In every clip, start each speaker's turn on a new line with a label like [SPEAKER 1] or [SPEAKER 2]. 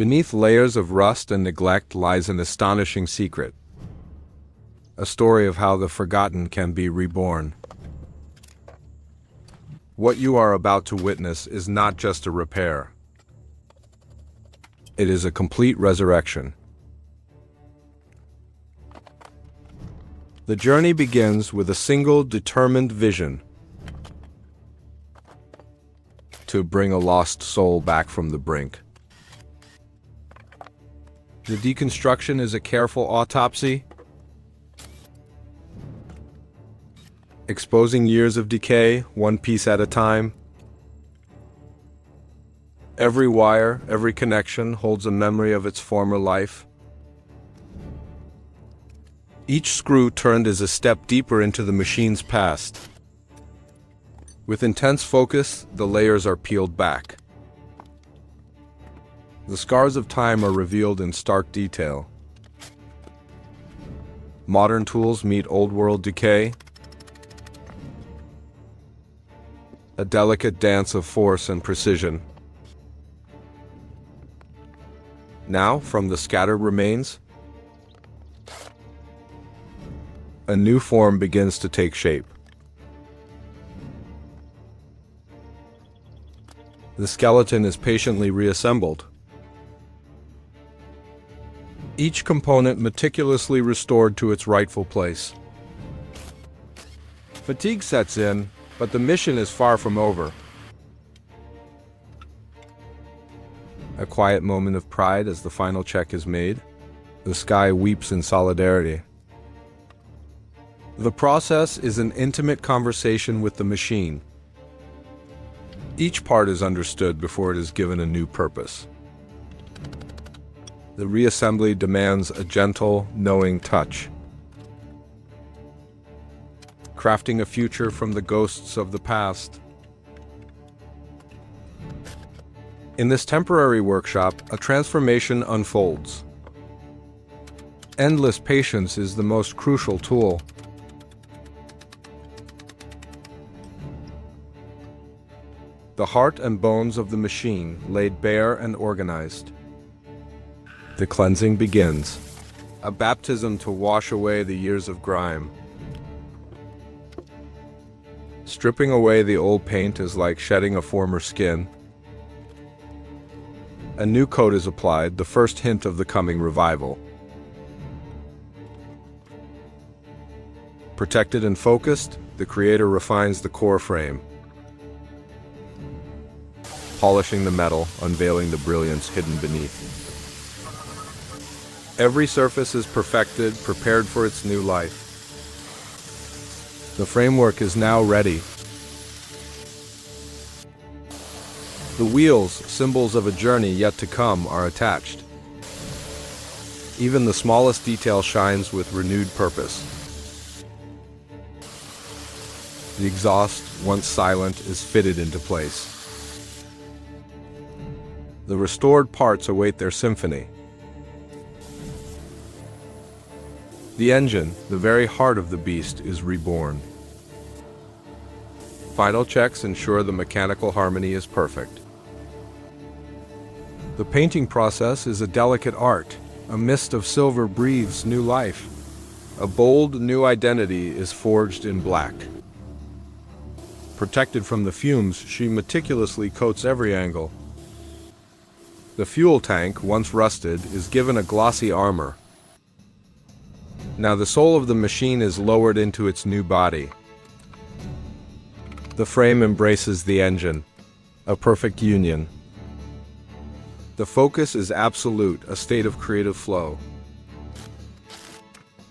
[SPEAKER 1] Beneath layers of rust and neglect lies an astonishing secret. A story of how the forgotten can be reborn. What you are about to witness is not just a repair. It is a complete resurrection. The journey begins with a single determined vision: to bring a lost soul back from the brink. The deconstruction is a careful autopsy, exposing years of decay, one piece at a time. Every wire, every connection holds a memory of its former life. Each screw turned is a step deeper into the machine's past. With intense focus, the layers are peeled back. The scars of time are revealed in stark detail. Modern tools meet old-world decay. A delicate dance of force and precision. Now, from the scattered remains, a new form begins to take shape. The skeleton is patiently reassembled. Each component meticulously restored to its rightful place. Fatigue sets in, but the mission is far from over. A quiet moment of pride as the final check is made. The sky weeps in solidarity. The process is an intimate conversation with the machine. Each part is understood before it is given a new purpose. The reassembly demands a gentle, knowing touch, crafting a future from the ghosts of the past. In this temporary workshop, a transformation unfolds. Endless patience is the most crucial tool. The heart and bones of the machine laid bare and organized. The cleansing begins, a baptism to wash away the years of grime. Stripping away the old paint is like shedding a former skin. A new coat is applied, the first hint of the coming revival. Protected and focused, the creator refines the core frame, polishing the metal, unveiling the brilliance hidden beneath. Every surface is perfected, prepared for its new life. The framework is now ready. The wheels, symbols of a journey yet to come, are attached. Even the smallest detail shines with renewed purpose. The exhaust, once silent, is fitted into place. The restored parts await their symphony. The engine, the very heart of the beast, is reborn. Final checks ensure the mechanical harmony is perfect. The painting process is a delicate art. A mist of silver breathes new life. A bold new identity is forged in black. Protected from the fumes, she meticulously coats every angle. The fuel tank, once rusted, is given a glossy armor. Now the soul of the machine is lowered into its new body. The frame embraces the engine, a perfect union. The focus is absolute, a state of creative flow.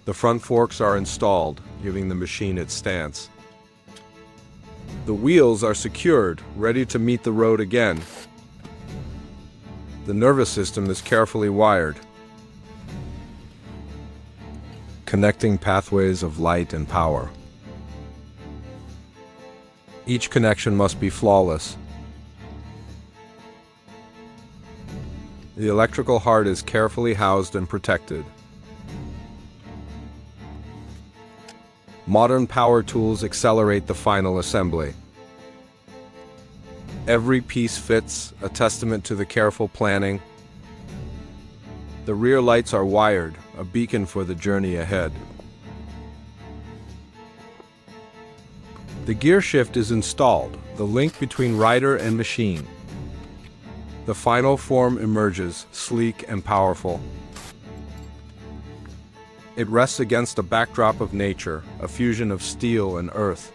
[SPEAKER 1] The front forks are installed, giving the machine its stance. The wheels are secured, ready to meet the road again. The nervous system is carefully wired, connecting pathways of light and power. Each connection must be flawless. The electrical heart is carefully housed and protected. Modern power tools accelerate the final assembly. Every piece fits, a testament to the careful planning. The rear lights are wired, a beacon for the journey ahead. The gear shift is installed, the link between rider and machine. The final form emerges, sleek and powerful. It rests against a backdrop of nature, a fusion of steel and earth.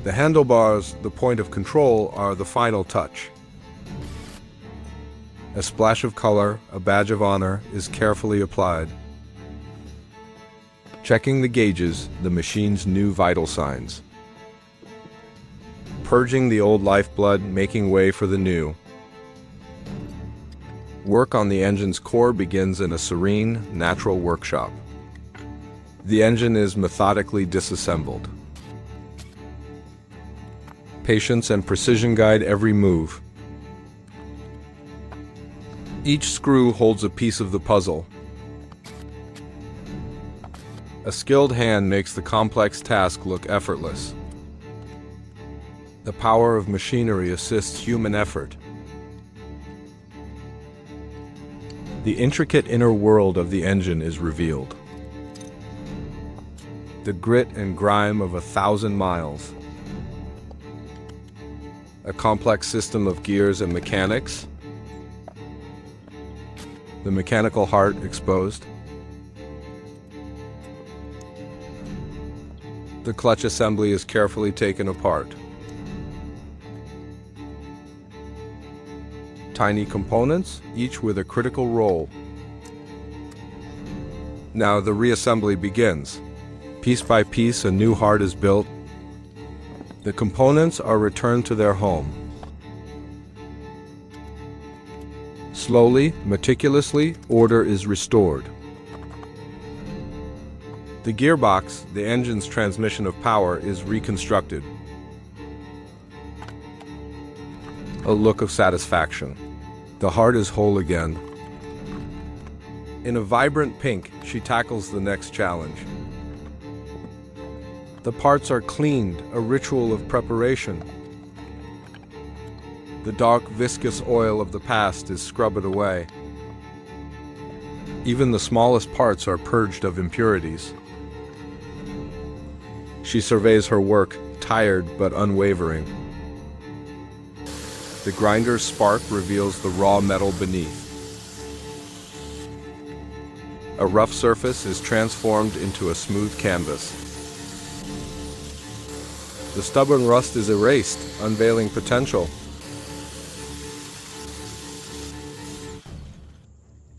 [SPEAKER 1] The handlebars, the point of control, are the final touch. A splash of color, a badge of honor, is carefully applied. Checking the gauges, the machine's new vital signs. Purging the old lifeblood, making way for the new. Work on the engine's core begins in a serene, natural workshop. The engine is methodically disassembled. Patience and precision guide every move. Each screw holds a piece of the puzzle. A skilled hand makes the complex task look effortless. The power of machinery assists human effort. The intricate inner world of the engine is revealed. The grit and grime of 1,000 miles. A complex system of gears and mechanics. The mechanical heart exposed. The clutch assembly is carefully taken apart. Tiny components, each with a critical role. Now the reassembly begins. Piece by piece, a new heart is built. The components are returned to their home. Slowly, meticulously, order is restored. The gearbox, the engine's transmission of power, is reconstructed. A look of satisfaction. The heart is whole again. In a vibrant pink, she tackles the next challenge. The parts are cleaned, a ritual of preparation. The dark, viscous oil of the past is scrubbed away. Even the smallest parts are purged of impurities. She surveys her work, tired but unwavering. The grinder's spark reveals the raw metal beneath. A rough surface is transformed into a smooth canvas. The stubborn rust is erased, unveiling potential.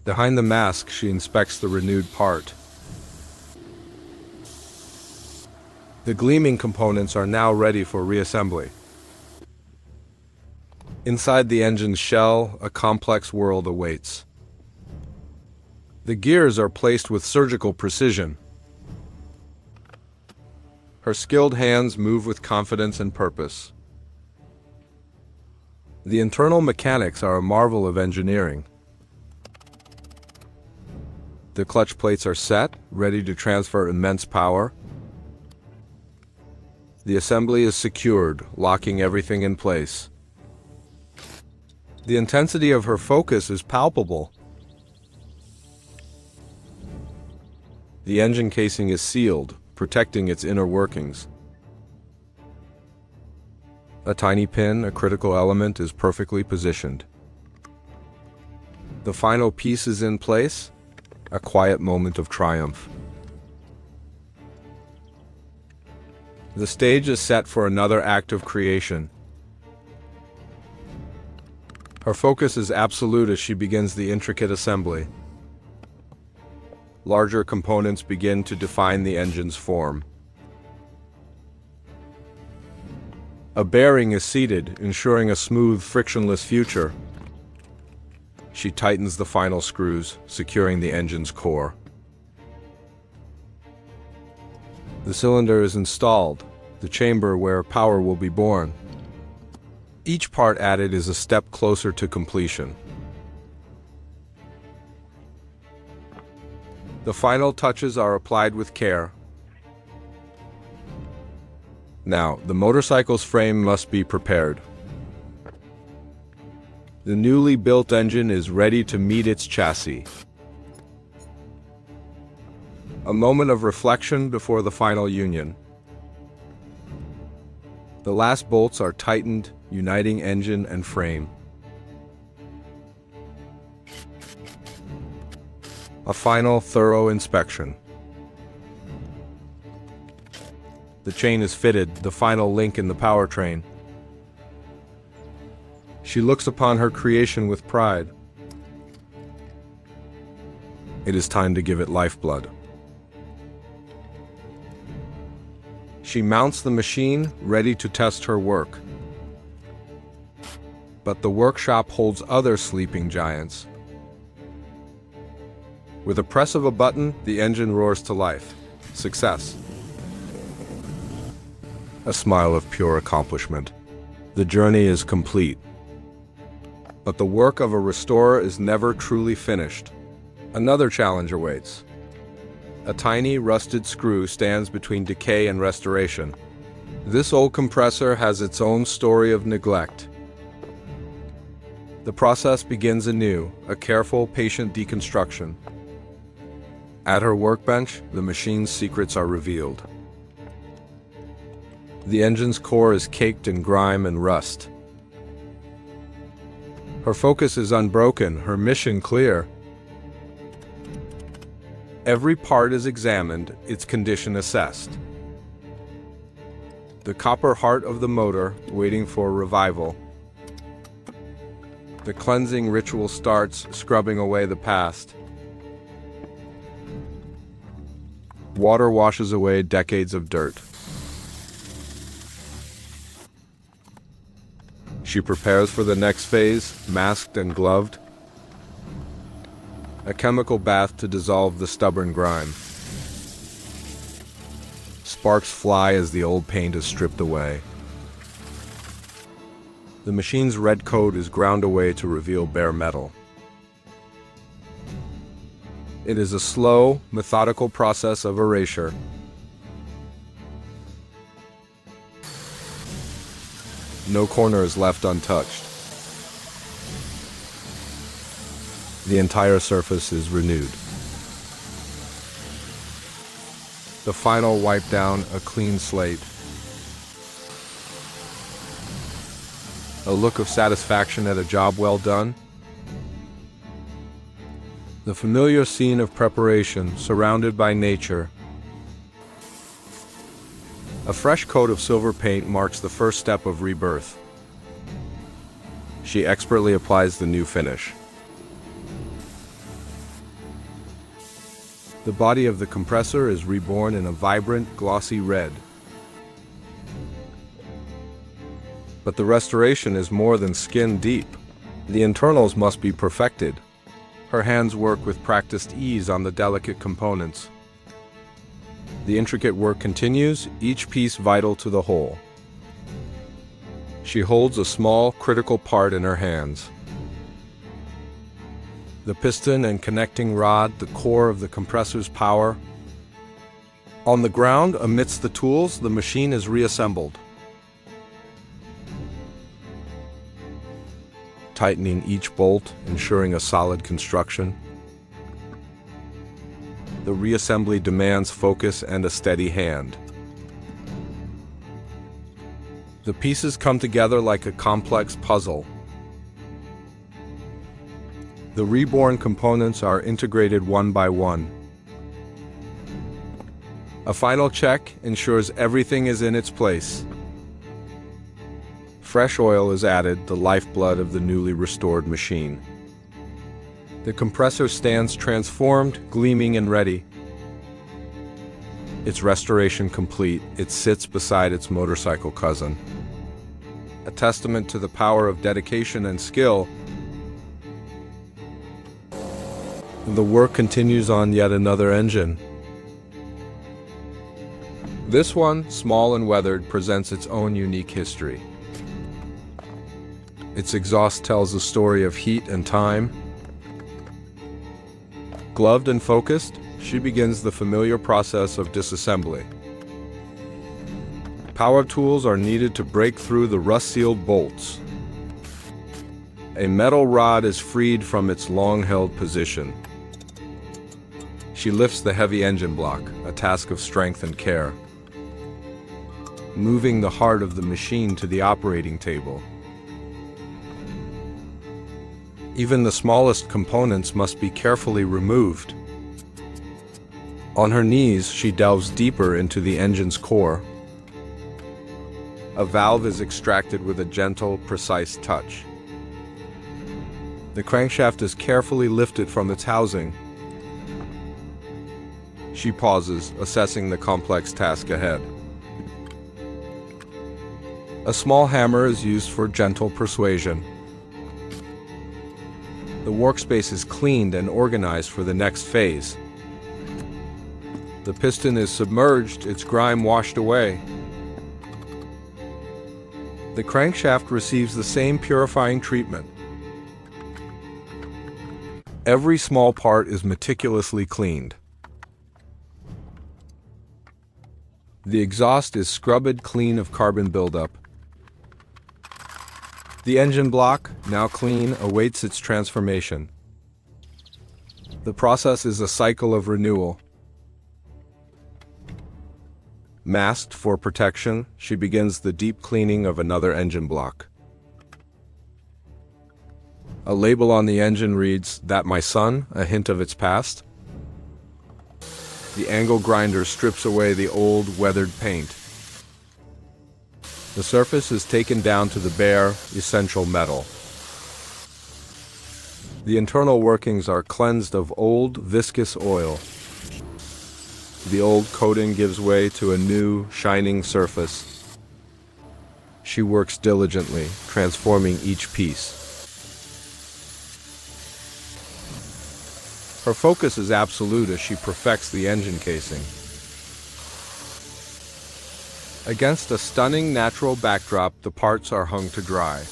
[SPEAKER 1] Behind the mask, she inspects the renewed part. The gleaming components are now ready for reassembly. Inside the engine's shell, a complex world awaits. The gears are placed with surgical precision. Her skilled hands move with confidence and purpose. The internal mechanics are a marvel of engineering. The clutch plates are set, ready to transfer immense power. The assembly is secured, locking everything in place. The intensity of her focus is palpable. The engine casing is sealed, protecting its inner workings. A tiny pin, a critical element, is perfectly positioned. The final piece is in place, a quiet moment of triumph. The stage is set for another act of creation. Her focus is absolute as she begins the intricate assembly. Larger components begin to define the engine's form. A bearing is seated, ensuring a smooth, frictionless future. She tightens the final screws, securing the engine's core. The cylinder is installed, the chamber where power will be born. Each part added is a step closer to completion. The final touches are applied with care. Now, the motorcycle's frame must be prepared. The newly built engine is ready to meet its chassis. A moment of reflection before the final union. The last bolts are tightened, uniting engine and frame. A final, thorough inspection. The chain is fitted, the final link in the powertrain. She looks upon her creation with pride. It is time to give it lifeblood. She mounts the machine, ready to test her work. But the workshop holds other sleeping giants. With a press of a button, the engine roars to life. Success. A smile of pure accomplishment. The journey is complete. But the work of a restorer is never truly finished. Another challenge awaits. A tiny, rusted screw stands between decay and restoration. This old compressor has its own story of neglect. The process begins anew, a careful, patient deconstruction. At her workbench, the machine's secrets are revealed. The engine's core is caked in grime and rust. Her focus is unbroken, her mission clear. Every part is examined, its condition assessed. The copper heart of the motor, waiting for revival. The cleansing ritual starts, scrubbing away the past. Water washes away decades of dirt. She prepares for the next phase, masked and gloved. A chemical bath to dissolve the stubborn grime. Sparks fly as the old paint is stripped away. The machine's red coat is ground away to reveal bare metal. It is a slow, methodical process of erasure. No corner is left untouched. The entire surface is renewed. The final wipe down, a clean slate. A look of satisfaction at a job well done. The familiar scene of preparation, surrounded by nature. A fresh coat of silver paint marks the first step of rebirth. She expertly applies the new finish. The body of the compressor is reborn in a vibrant, glossy red. But the restoration is more than skin deep. The internals must be perfected. Her hands work with practiced ease on the delicate components. The intricate work continues, each piece vital to the whole. She holds a small, critical part in her hands. The piston and connecting rod, the core of the compressor's power. On the ground, amidst the tools, the machine is reassembled. Tightening each bolt, ensuring a solid construction. The reassembly demands focus and a steady hand. The pieces come together like a complex puzzle. The reborn components are integrated one by one. A final check ensures everything is in its place. Fresh oil is added, the lifeblood of the newly restored machine. The compressor stands transformed, gleaming and ready. Its restoration complete, it sits beside its motorcycle cousin. A testament to the power of dedication and skill. The work continues on yet another engine. This one, small and weathered, presents its own unique history. Its exhaust tells a story of heat and time. Gloved and focused, she begins the familiar process of disassembly. Power tools are needed to break through the rust-sealed bolts. A metal rod is freed from its long-held position. She lifts the heavy engine block, a task of strength and care, moving the heart of the machine to the operating table. Even the smallest components must be carefully removed. On her knees, she delves deeper into the engine's core. A valve is extracted with a gentle, precise touch. The crankshaft is carefully lifted from its housing. She pauses, assessing the complex task ahead. A small hammer is used for gentle persuasion. The workspace is cleaned and organized for the next phase. The piston is submerged, its grime washed away. The crankshaft receives the same purifying treatment. Every small part is meticulously cleaned. The exhaust is scrubbed clean of carbon buildup. The engine block, now clean, awaits its transformation. The process is a cycle of renewal. Masked for protection, she begins the deep cleaning of another engine block. A label on the engine reads, "That my son," a hint of its past. The angle grinder strips away the old, weathered paint. The surface is taken down to the bare, essential metal. The internal workings are cleansed of old, viscous oil. The old coating gives way to a new, shining surface. She works diligently, transforming each piece. Her focus is absolute as she perfects the engine casing. Against a stunning natural backdrop, the parts are hung to dry.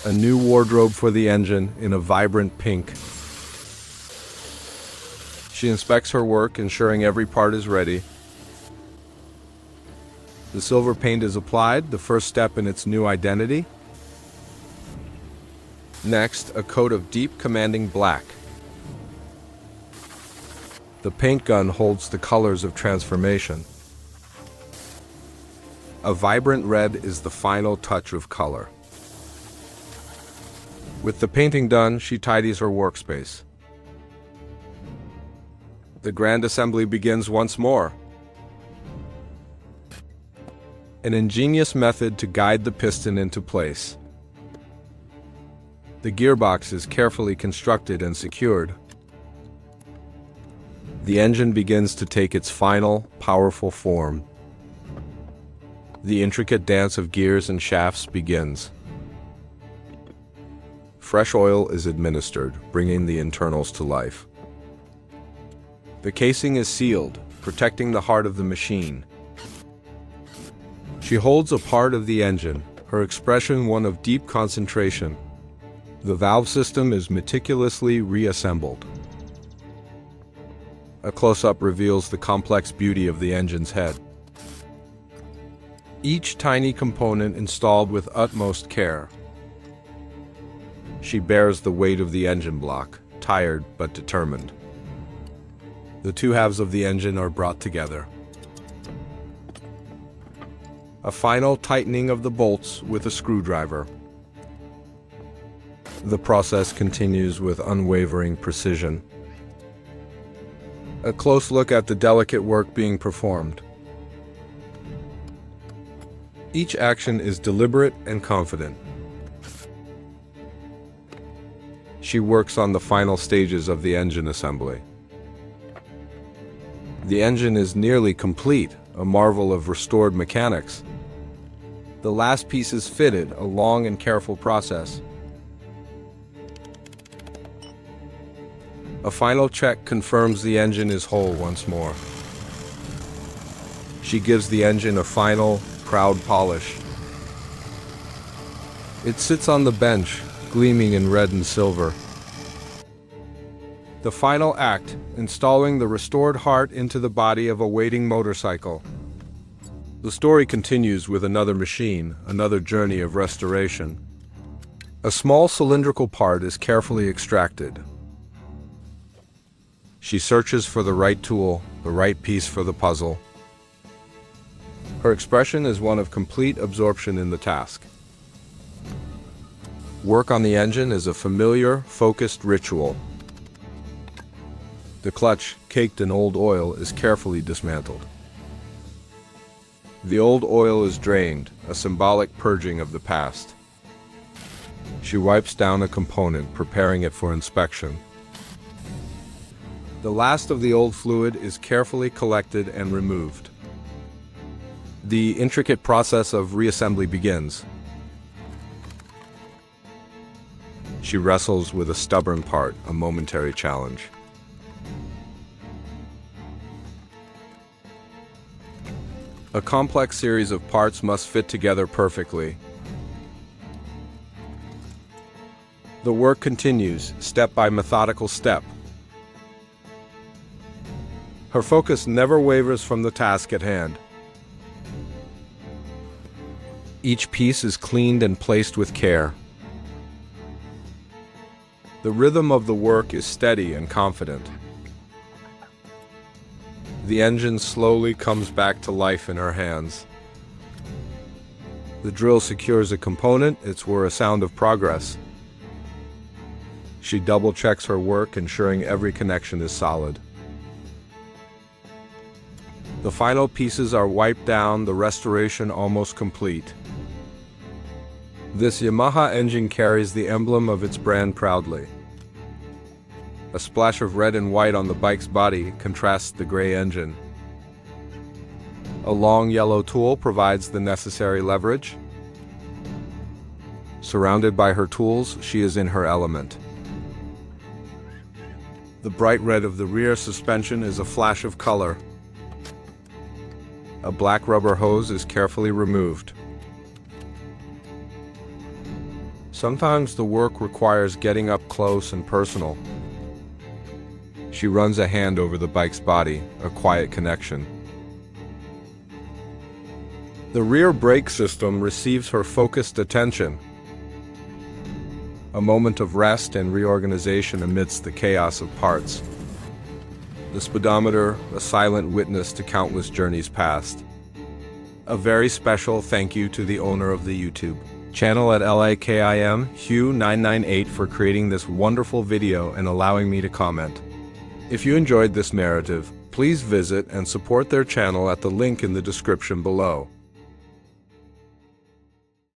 [SPEAKER 1] A new wardrobe for the engine in a vibrant pink. She inspects her work, ensuring every part is ready. The silver paint is applied, the first step in its new identity. Next, a coat of deep, commanding black. The paint gun holds the colors of transformation. A vibrant red is the final touch of color. With the painting done, she tidies her workspace. The grand assembly begins once more. An ingenious method to guide the piston into place. The gearbox is carefully constructed and secured. The engine begins to take its final, powerful form. The intricate dance of gears and shafts begins. Fresh oil is administered, bringing the internals to life. The casing is sealed, protecting the heart of the machine. She holds a part of the engine, her expression one of deep concentration. The valve system is meticulously reassembled. A close-up reveals the complex beauty of the engine's head. Each tiny component installed with utmost care. She bears the weight of the engine block, tired but determined. The two halves of the engine are brought together. A final tightening of the bolts with a screwdriver. The process continues with unwavering precision. A close look at the delicate work being performed. Each action is deliberate and confident. She works on the final stages of the engine assembly. The engine is nearly complete, a marvel of restored mechanics. The last piece is fitted, a long and careful process. A final check confirms the engine is whole once more. She gives the engine a final, proud polish. It sits on the bench, gleaming in red and silver. The final act, installing the restored heart into the body of a waiting motorcycle. The story continues with another machine, another journey of restoration. A small cylindrical part is carefully extracted. She searches for the right tool, the right piece for the puzzle. Her expression is one of complete absorption in the task. Work on the engine is a familiar, focused ritual. The clutch, caked in old oil, is carefully dismantled. The old oil is drained, a symbolic purging of the past. She wipes down a component, preparing it for inspection. The last of the old fluid is carefully collected and removed. The intricate process of reassembly begins. She wrestles with a stubborn part, a momentary challenge. A complex series of parts must fit together perfectly. The work continues, step by methodical step. Her focus never wavers from the task at hand. Each piece is cleaned and placed with care. The rhythm of the work is steady and confident. The engine slowly comes back to life in her hands. The drill secures a component, it's a sound of progress. She double-checks her work, ensuring every connection is solid. The final pieces are wiped down, the restoration almost complete. This Yamaha engine carries the emblem of its brand proudly. A splash of red and white on the bike's body contrasts the gray engine. A long yellow tool provides the necessary leverage. Surrounded by her tools, she is in her element. The bright red of the rear suspension is a flash of color. A black rubber hose is carefully removed. Sometimes the work requires getting up close and personal. She runs a hand over the bike's body, a quiet connection. The rear brake system receives her focused attention. A moment of rest and reorganization amidst the chaos of parts. The speedometer, a silent witness to countless journeys past. A very special thank you to the owner of the YouTube channel at LAKIM, Hugh998, for creating this wonderful video and allowing me to comment. If you enjoyed this narrative, please visit and support their channel at the link in the description below.